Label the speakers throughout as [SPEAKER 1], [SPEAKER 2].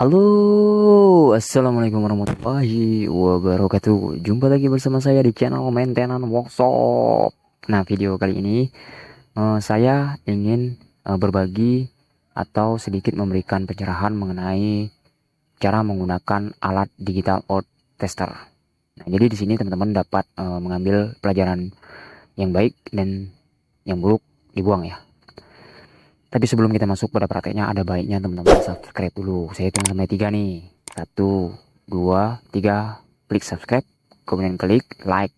[SPEAKER 1] Halo, assalamualaikum warahmatullahi wabarakatuh. Jumpa lagi bersama saya di channel Maintenance Workshop. Nah, video kali ini saya ingin berbagi atau sedikit memberikan pencerahan mengenai cara menggunakan alat digital out tester. Nah, jadi di sini teman-teman dapat mengambil pelajaran yang baik dan yang buruk dibuang ya. Tapi sebelum kita masuk pada prakteknya, ada baiknya teman-teman subscribe dulu. Saya hitung sampai 3 nih. 1, 2, 3. Klik subscribe, kemudian klik like.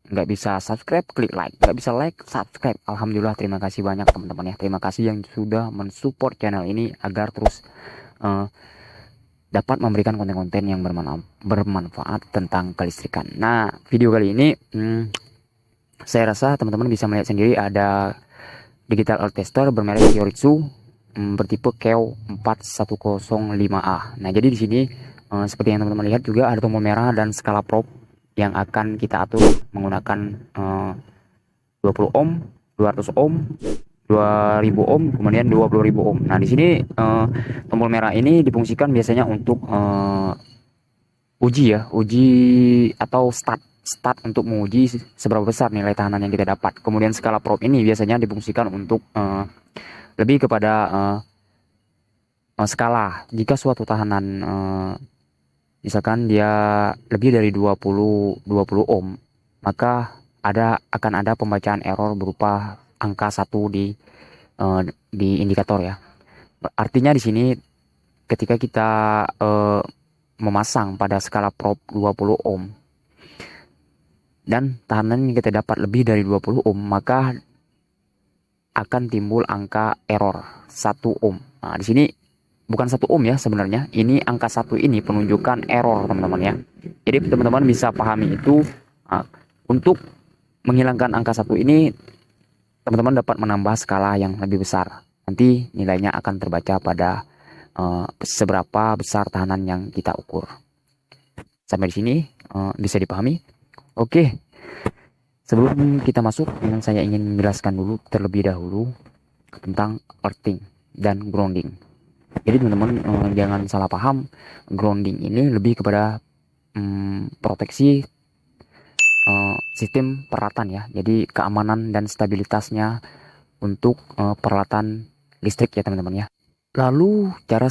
[SPEAKER 1] Nggak bisa subscribe, klik like. Nggak bisa like, subscribe. Alhamdulillah, terima kasih banyak teman-teman ya. Terima kasih yang sudah mensupport channel ini agar terus dapat memberikan konten-konten yang bermanfaat tentang kelistrikan. Nah, video kali ini saya rasa teman-teman bisa melihat sendiri ada digital out tester bermerek Kyoritsu bertipe KEO 4105A. Nah, jadi di sini seperti yang teman-teman lihat juga ada tombol merah dan skala probe yang akan kita atur menggunakan 20 ohm, 200 ohm, 2000 ohm, kemudian 20.000 ohm. Nah, di sini tombol merah ini difungsikan biasanya untuk uji atau start untuk menguji seberapa besar nilai tahanan yang kita dapat. Kemudian skala probe ini biasanya difungsikan untuk lebih kepada skala. Jika suatu tahanan misalkan dia lebih dari 20 ohm, maka akan ada pembacaan error berupa angka 1 di indikator ya. Artinya di sini ketika kita memasang pada skala probe 20 ohm dan tahanan yang kita dapat lebih dari 20 ohm, maka akan timbul angka error 1 ohm. Nah, di sini bukan 1 ohm ya sebenarnya. Ini angka 1 ini penunjukan error, teman-teman ya. Jadi teman-teman bisa pahami itu. Untuk menghilangkan angka 1 ini, teman-teman dapat menambah skala yang lebih besar. Nanti nilainya akan terbaca pada seberapa besar tahanan yang kita ukur. Sampai di sini bisa dipahami? Oke, sebelum kita masuk, saya ingin menjelaskan dulu terlebih dahulu tentang earthing dan grounding. Jadi teman-teman jangan salah paham, grounding ini lebih kepada proteksi sistem peralatan ya. Jadi keamanan dan stabilitasnya untuk peralatan listrik ya teman-teman ya. Lalu cara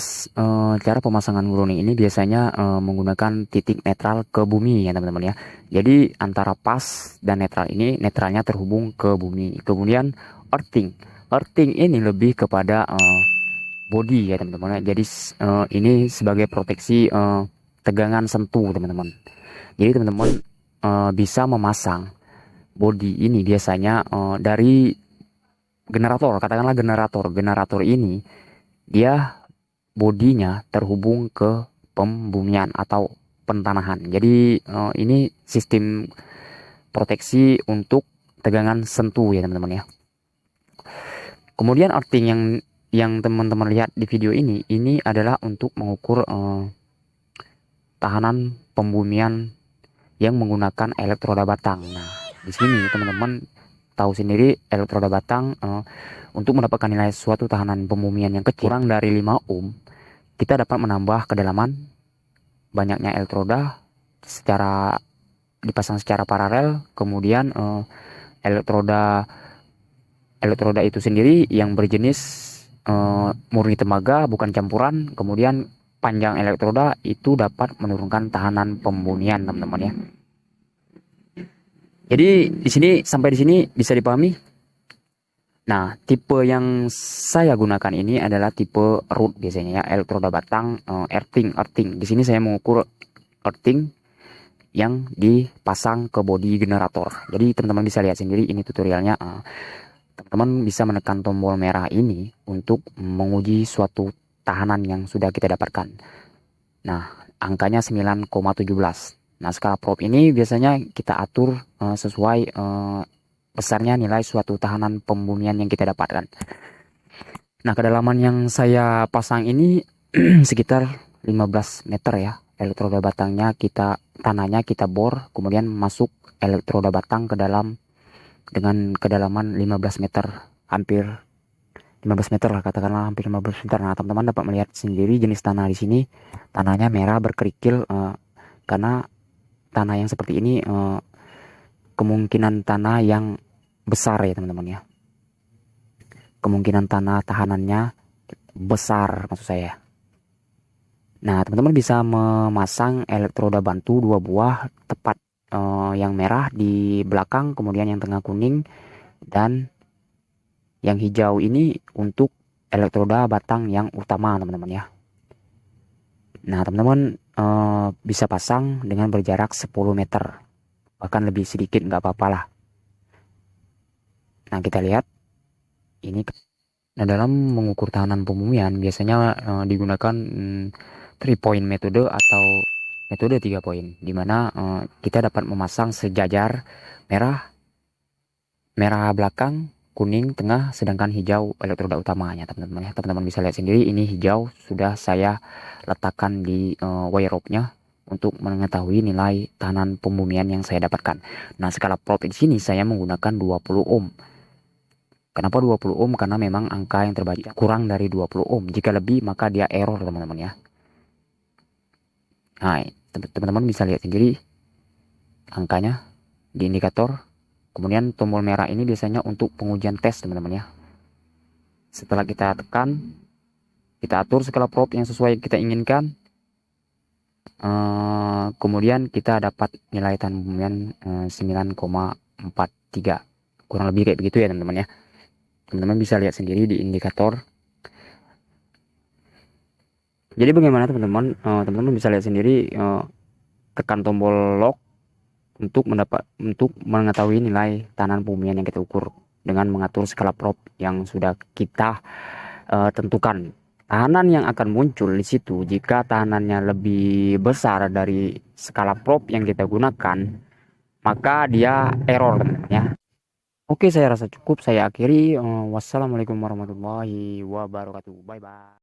[SPEAKER 1] pemasangan grounding ini biasanya menggunakan titik netral ke bumi ya teman-teman ya. Jadi antara pas dan netral ini, netralnya terhubung ke bumi. Kemudian earthing ini lebih kepada body ya teman-teman. Jadi ini sebagai proteksi tegangan sentuh teman-teman. Jadi teman-teman bisa memasang body ini biasanya dari generator. Katakanlah generator ini dia bodinya terhubung ke pembumian atau pentanahan. Jadi ini sistem proteksi untuk tegangan sentuh ya teman-teman ya. Kemudian earthing yang teman-teman lihat di video ini adalah untuk mengukur tahanan pembumian yang menggunakan elektroda batang. Nah, di sini teman-teman tahu sendiri elektroda batang untuk mendapatkan nilai suatu tahanan pembumian yang kecil kurang dari 5 ohm, kita dapat menambah kedalaman banyaknya elektroda dipasang secara paralel. Kemudian elektroda itu sendiri yang berjenis murni tembaga bukan campuran. Kemudian panjang elektroda itu dapat menurunkan tahanan pembumian teman-teman ya. Jadi sampai di sini bisa dipahami. Nah, tipe yang saya gunakan ini adalah tipe root biasanya ya, elektroda batang earthing. Di sini saya mengukur earthing yang dipasang ke bodi generator. Jadi teman-teman bisa lihat sendiri ini tutorialnya. Teman-teman bisa menekan tombol merah ini untuk menguji suatu tahanan yang sudah kita dapatkan. Nah, angkanya 9,17. Nah, skala probe ini biasanya kita atur sesuai besarnya nilai suatu tahanan pembumian yang kita dapatkan. Nah, kedalaman yang saya pasang ini sekitar 15 meter ya. Elektroda batangnya tanahnya kita bor, kemudian masuk elektroda batang ke dalam dengan kedalaman 15 meter, hampir 15 meter lah, katakanlah hampir 15 meter. Nah, teman-teman dapat melihat sendiri jenis tanah di sini. Tanahnya merah berkerikil, karena tanah yang seperti ini kemungkinan tanah yang besar ya teman-teman ya. Kemungkinan tanah tahanannya besar maksud saya. Nah, teman-teman bisa memasang elektroda bantu 2 buah tepat, yang merah di belakang, kemudian yang tengah kuning, dan yang hijau ini untuk elektroda batang yang utama teman-teman ya. Nah, teman-teman bisa pasang dengan berjarak 10 meter, bahkan lebih sedikit nggak apa-apa lah. Nah, kita lihat ini. Nah, dalam mengukur tahanan pembumian biasanya digunakan 3 point metode atau metode 3 poin, di mana kita dapat memasang sejajar merah, merah belakang, kuning tengah, sedangkan hijau elektroda utamanya teman-teman ya. Teman-teman bisa lihat sendiri, ini hijau sudah saya letakkan di wire rope-nya untuk mengetahui nilai tahanan pembumian yang saya dapatkan. Nah, skala prop di sini saya menggunakan 20 ohm. Kenapa 20 ohm? Karena memang angka yang terbaca kurang dari 20 ohm. Jika lebih maka dia error teman-teman ya. Nah, teman-teman bisa lihat sendiri angkanya di indikator. Kemudian tombol merah ini biasanya untuk pengujian tes teman-teman ya. Setelah kita tekan, kita atur skala prop yang sesuai kita inginkan. Kemudian kita dapat nilai tahanan pembumian 9,43. Kurang lebih kayak begitu ya teman-teman ya. Teman-teman bisa lihat sendiri di indikator. Jadi bagaimana teman-teman? Teman-teman bisa lihat sendiri, tekan tombol lock untuk mengetahui nilai tahanan pembumian yang kita ukur dengan mengatur skala prop yang sudah kita tentukan. Tahanan yang akan muncul di situ jika tahanannya lebih besar dari skala prop yang kita gunakan, maka dia error teman-teman ya. Oke, saya rasa cukup. Saya akhiri. Wassalamualaikum warahmatullahi wabarakatuh. Bye bye.